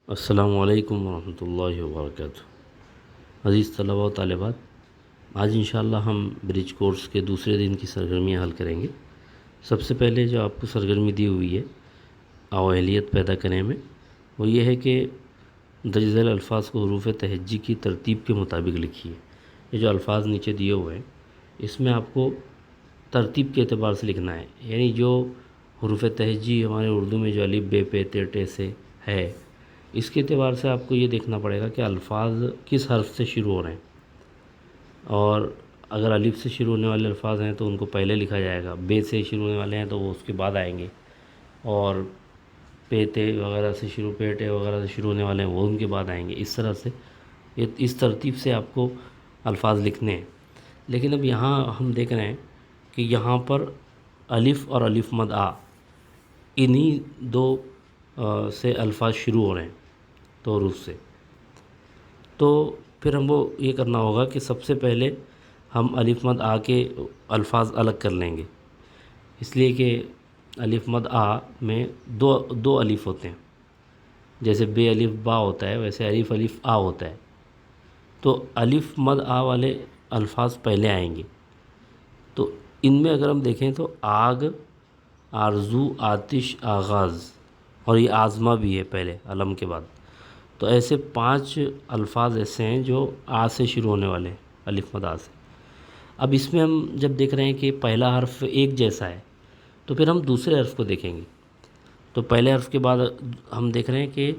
السلام علیکم ورحمۃ اللہ وبرکاتہ۔ عزیز طلباء و طالبات، آج انشاءاللہ ہم برج کورس کے دوسرے دن کی سرگرمیاں حل کریں گے۔ سب سے پہلے جو آپ کو سرگرمی دی ہوئی ہے اہلیت پیدا کرنے میں، وہ یہ ہے کہ درج ذیل الفاظ کو حروف تہجی کی ترتیب کے مطابق لکھیے۔ یہ جو الفاظ نیچے دیے ہوئے ہیں اس میں آپ کو ترتیب کے اعتبار سے لکھنا ہے، یعنی جو حروف تہجی ہمارے اردو میں جو الف بے پے تے ٹے سے ہے، اس کے اعتبار سے آپ کو یہ دیکھنا پڑے گا کہ الفاظ کس حرف سے شروع ہو رہے ہیں، اور اگر الف سے شروع ہونے والے الفاظ ہیں تو ان کو پہلے لکھا جائے گا، بے سے شروع ہونے والے ہیں تو وہ اس کے بعد آئیں گے، اور پے تے وغیرہ سے شروع پیٹے وغیرہ سے شروع ہونے والے ہیں وہ ان کے بعد آئیں گے۔ اس طرح سے اس ترتیب سے آپ کو الفاظ لکھنے ہیں۔ لیکن اب یہاں ہم دیکھ رہے ہیں کہ یہاں پر الف اور الف مد آ، انہی دو سے الفاظ شروع ہو رہے ہیں تو حروف سے، تو پھر ہم کو یہ کرنا ہوگا کہ سب سے پہلے ہم الف مد آ کے الفاظ الگ کر لیں گے، اس لیے کہ الف مد آ میں دو الف ہوتے ہیں، جیسے بے الف با ہوتا ہے ویسے الف الف آ ہوتا ہے، تو الف مد آ والے الفاظ پہلے آئیں گے۔ تو ان میں اگر ہم دیکھیں تو آگ، آرزو، آتش، آغاز، اور یہ آزما بھی ہے پہلے علم کے بعد، تو ایسے 5 الفاظ ایسے ہیں جو آ سے شروع ہونے والے ہیں، الف مد آ سے۔ اب اس میں ہم جب دیکھ رہے ہیں کہ پہلا حرف ایک جیسا ہے تو پھر ہم دوسرے حرف کو دیکھیں گے۔ تو پہلے حرف کے بعد ہم دیکھ رہے ہیں کہ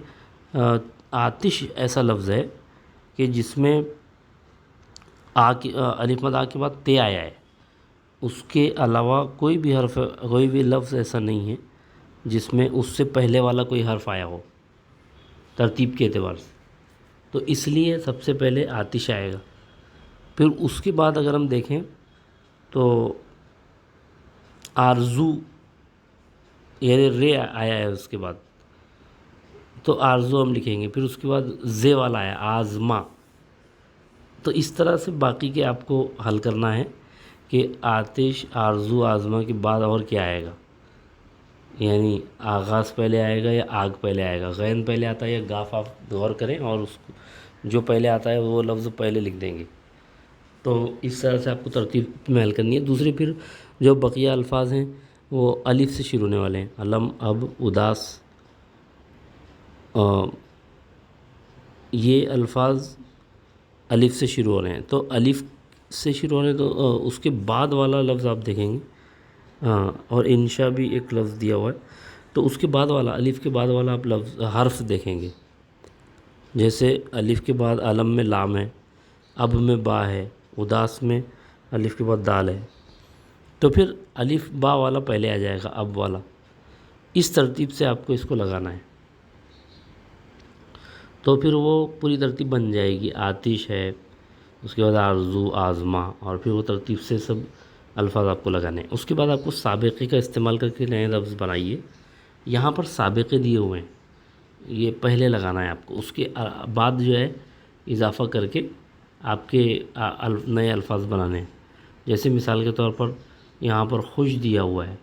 آتش ایسا لفظ ہے کہ جس میں الف مد آ کے بعد تے آیا ہے، اس کے علاوہ کوئی بھی حرف، کوئی بھی لفظ ایسا نہیں ہے جس میں اس سے پہلے والا کوئی حرف آیا ہو ترتیب کے اعتبار سے، تو اس لیے سب سے پہلے آتش آئے گا۔ پھر اس کے بعد اگر ہم دیکھیں تو آرزو، یعنی رے آیا ہے اس کے بعد، تو آرزو ہم لکھیں گے۔ پھر اس کے بعد زے والا آیا آزما، تو اس طرح سے باقی کے آپ کو حل کرنا ہے کہ آتش، آرزو، آزما کے بعد اور کیا آئے گا، یعنی آغاز پہلے آئے گا یا آگ پہلے آئے گا، غین پہلے آتا ہے یا گاف، آپ غور کریں اور اس کو جو پہلے آتا ہے وہ لفظ پہلے لکھ دیں گے۔ تو اس طرح سے آپ کو ترتیب میں حل کرنی ہے۔ دوسری پھر جو بقیہ الفاظ ہیں وہ الف سے شروع ہونے والے ہیں، علم، اب، اداس، یہ الفاظ الف سے شروع ہو رہے ہیں، تو الف سے شروع ہو رہے ہیں تو اس کے بعد والا لفظ آپ دیکھیں گے، اور انشاء بھی ایک لفظ دیا ہوا ہے، تو اس کے بعد والا، الف کے بعد والا آپ لفظ حرف دیکھیں گے، جیسے الف کے بعد علم میں لام ہے، اب میں با ہے، اداس میں الف کے بعد دال ہے، تو پھر الف با والا پہلے آ جائے گا، اب والا، اس ترتیب سے آپ کو اس کو لگانا ہے، تو پھر وہ پوری ترتیب بن جائے گی۔ آتش ہے، اس کے بعد آرزو، آزما، اور پھر وہ ترتیب سے سب الفاظ آپ کو لگانے ہیں۔ اس کے بعد آپ کو سابقے کا استعمال کر کے نئے لفظ بنائیے۔ یہاں پر سابقے دیے ہوئے ہیں، یہ پہلے لگانا ہے آپ کو، اس کے بعد جو ہے اضافہ کر کے آپ کے نئے الفاظ بنانے ہیں۔ جیسے مثال کے طور پر یہاں پر خوش دیا ہوا ہے،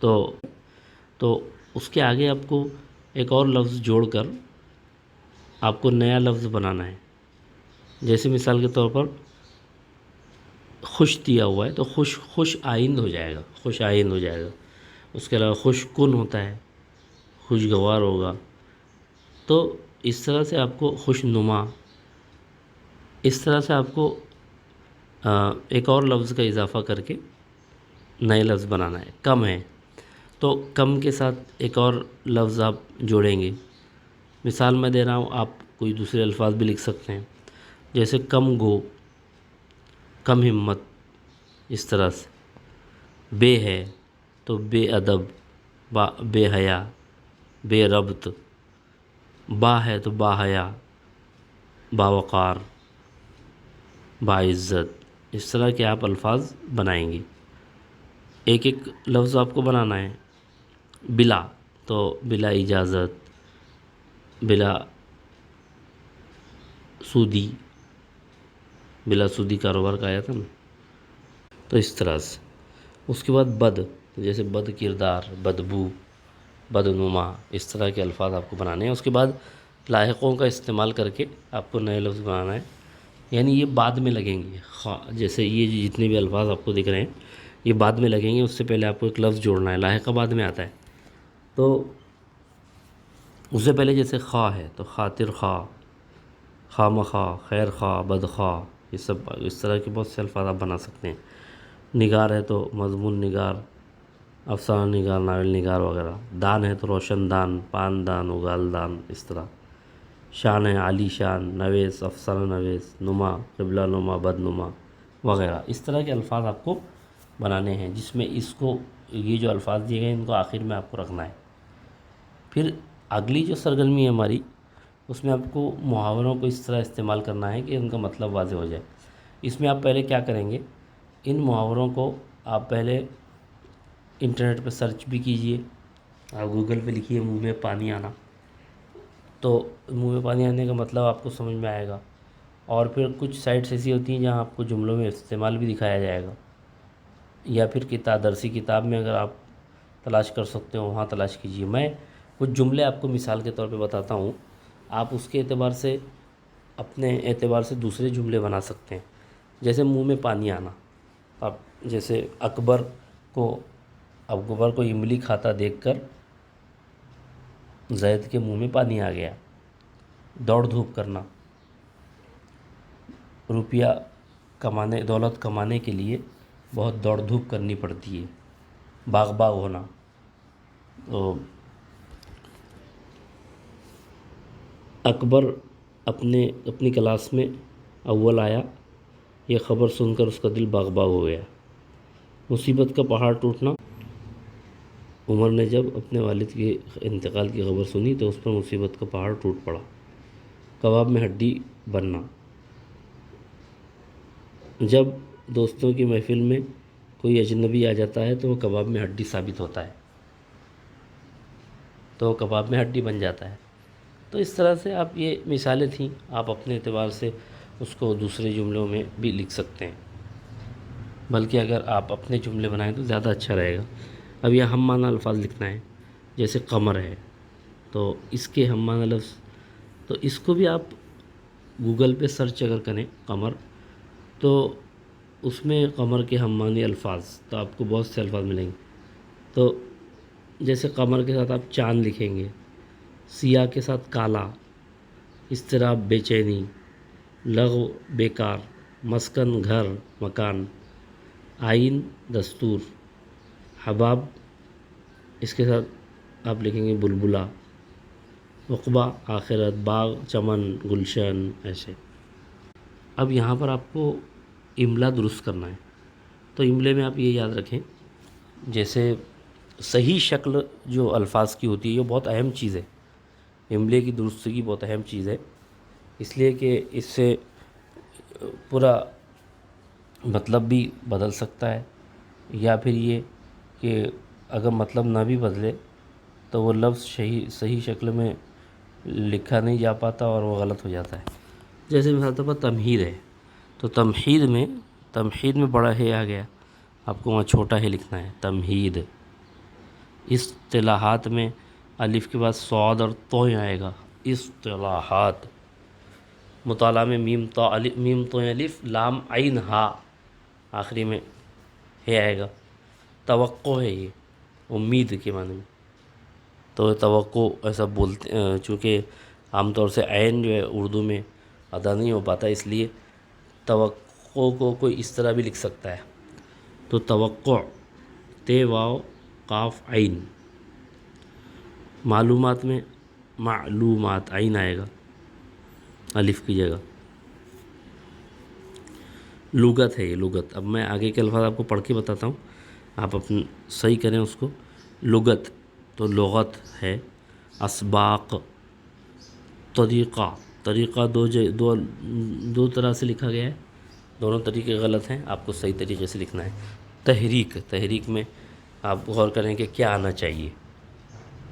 تو اس کے آگے آپ کو ایک اور لفظ جوڑ کر آپ کو نیا لفظ بنانا ہے۔ جیسے مثال کے طور پر خوش دیا ہوا ہے تو خوش آئند ہو جائے گا، خوش آئند ہو جائے گا۔ اس کے علاوہ خوش کن ہوتا ہے، خوشگوار ہوگا، تو اس طرح سے آپ کو خوش نما، اس طرح سے آپ کو ایک اور لفظ کا اضافہ کر کے نئے لفظ بنانا ہے۔ کم ہے تو کم کے ساتھ ایک اور لفظ آپ جوڑیں گے۔ مثال میں دے رہا ہوں، آپ کوئی دوسرے الفاظ بھی لکھ سکتے ہیں، جیسے کم گو، کم ہمت، اس طرح سے۔ بے ہے تو بے ادب، بے حیا، بے ربط، با ہے تو با حیا، باوقار، باعزت، اس طرح کے آپ الفاظ بنائیں گے۔ ایک ایک لفظ آپ کو بنانا ہے۔ بلا تو بلا اجازت، بلا سودی، بلا سودی کاروبار کا آیا تھا نا، تو اس طرح سے۔ اس کے بعد بد، جیسے بد کردار، بدبو، بدنما، اس طرح کے الفاظ آپ کو بنانے ہیں۔ اس کے بعد لاحقوں کا استعمال کر کے آپ کو نئے لفظ بنانا ہے، یعنی یہ بعد میں لگیں گے. جیسے یہ جتنے بھی الفاظ آپ کو دکھ رہے ہیں یہ بعد میں لگیں گے، اس سے پہلے آپ کو ایک لفظ جوڑنا ہے. لاحقہ بعد میں آتا ہے، تو اس سے پہلے جیسے خواہ ہے تو خاطر خواہ، خواہ خیر خواہ، بد خواہ، یہ سب اس طرح کے بہت سے الفاظ آپ بنا سکتے ہیں. نگار ہے تو مضمون نگار، افسانہ نگار، ناول نگار وغیرہ. دان ہے تو روشن دان، پان دان، اگال دان، اس طرح. شان ہے عالی شان، نویس افسانہ نویس، نما قبلہ نما، بد نما وغیرہ. اس طرح کے الفاظ آپ کو بنانے ہیں، جس میں اس کو یہ جو الفاظ دیے گئے ان کو آخر میں آپ کو رکھنا ہے. پھر اگلی جو سرگرمی ہے ہماری، اس میں آپ کو محاوروں کو اس طرح استعمال کرنا ہے کہ ان کا مطلب واضح ہو جائے. اس میں آپ پہلے کیا کریں گے، ان محاوروں کو آپ پہلے انٹرنیٹ پہ سرچ بھی کیجئے. آپ گوگل پہ لکھیے منہ میں پانی آنا، تو منہ میں پانی آنے کا مطلب آپ کو سمجھ میں آئے گا. اور پھر کچھ سائٹس ایسی ہوتی ہیں جہاں آپ کو جملوں میں استعمال بھی دکھایا جائے گا، یا پھر درسی کتاب میں اگر آپ تلاش کر سکتے ہو وہاں تلاش کیجئے. میں کچھ جملے آپ کو مثال کے طور پہ بتاتا ہوں، آپ اس کے اعتبار سے اپنے اعتبار سے دوسرے جملے بنا سکتے ہیں. جیسے منہ میں پانی آنا، آپ جیسے اکبر کو املی کھاتا دیکھ کر زید کے منہ میں پانی آ گیا. دوڑ دھوپ کرنا، روپیہ دولت کمانے کے لیے بہت دوڑ دھوپ کرنی پڑتی ہے. باغ ہونا، تو اکبر اپنی کلاس میں اول آیا، یہ خبر سن کر اس کا دل باغ ہو گیا. مصیبت کا پہاڑ ٹوٹنا، عمر نے جب اپنے والد کے انتقال کی خبر سنی تو اس پر مصیبت کا پہاڑ ٹوٹ پڑا. کباب میں ہڈی بننا، جب دوستوں کی محفل میں کوئی اجنبی آ جاتا ہے تو وہ کباب میں ہڈی ثابت ہوتا ہے، تو وہ کباب میں ہڈی بن جاتا ہے. تو اس طرح سے آپ، یہ مثالیں تھیں، آپ اپنے اعتبار سے اس کو دوسرے جملوں میں بھی لکھ سکتے ہیں، بلکہ اگر آپ اپنے جملے بنائیں تو زیادہ اچھا رہے گا. اب یہ ہم معنی الفاظ لکھنا ہے، جیسے قمر ہے تو اس کے ہم معنی لفظ، تو اس کو بھی آپ گوگل پہ سرچ اگر کریں قمر، تو اس میں قمر کے ہم معنی الفاظ تو آپ کو بہت سے الفاظ ملیں گے. تو جیسے قمر کے ساتھ آپ چاند لکھیں گے، سیاہ کے ساتھ کالا، اضطراب بے چینی، لغو بیکار، مسکن گھر مکان، آئین دستور، حباب اس کے ساتھ آپ لکھیں گے بلبلا، عقبہ آخرت، باغ چمن گلشن، ایسے. اب یہاں پر آپ کو املا درست کرنا ہے، تو املے میں آپ یہ یاد رکھیں، جیسے صحیح شکل جو الفاظ کی ہوتی ہے یہ بہت اہم چیز ہے. املے کی درستگی بہت اہم چیز ہے، اس لیے کہ اس سے پورا مطلب بھی بدل سکتا ہے، یا پھر یہ کہ اگر مطلب نہ بھی بدلے تو وہ لفظ صحیح شکل میں لکھا نہیں جا پاتا اور وہ غلط ہو جاتا ہے. جیسے مثال طور پر تمہید ہے، تو تمہید میں بڑا ہے آ گیا، آپ کو وہاں چھوٹا ہے لکھنا ہے، تمہید. اصطلاحات میں الف کے بعد صاد اور تو آئے گا، اصطلاحات. مطالعہ میں میم تو الف لام عین ہا، آخری میں ہے آئے گا. توقع ہے، یہ امید کے معنی میں، تو توقع ایسا بولتے چونکہ عام طور سے عین جو ہے اردو میں ادا نہیں ہو پاتا، اس لیے توقع کو کوئی اس طرح بھی لکھ سکتا ہے. تو توقع تے واو قاف عین. معلومات میں معلومات عین آئے گا الف کی جگہ. لغت ہے، یہ لغت. اب میں آگے کے الفاظ آپ کو پڑھ کے بتاتا ہوں، آپ صحیح کریں اس کو. لغت تو لغت ہے. اسباق، طریقہ دو طرح سے لکھا گیا ہے، دونوں طریقے غلط ہیں، آپ کو صحیح طریقے سے لکھنا ہے. تحریک میں آپ غور کریں کہ کیا آنا چاہیے،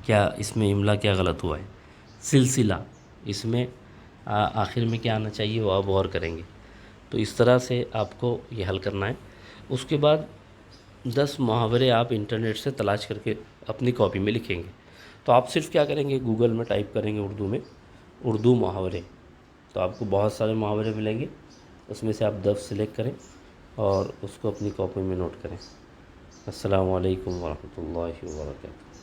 کیا اس میں املا کیا غلط ہوا ہے. سلسلہ، اس میں آخر میں کیا آنا چاہیے وہ آپ غور کریں گے. تو اس طرح سے آپ کو یہ حل کرنا ہے. اس کے بعد 10 محاورے آپ انٹرنیٹ سے تلاش کر کے اپنی کاپی میں لکھیں گے. تو آپ صرف کیا کریں گے، گوگل میں ٹائپ کریں گے اردو میں اردو محاورے، تو آپ کو بہت سارے محاورے ملیں گے، اس میں سے آپ 10 سلیکٹ کریں اور اس کو اپنی کاپی میں نوٹ کریں۔ السلام علیکم ورحمۃ اللہ وبرکاتہ۔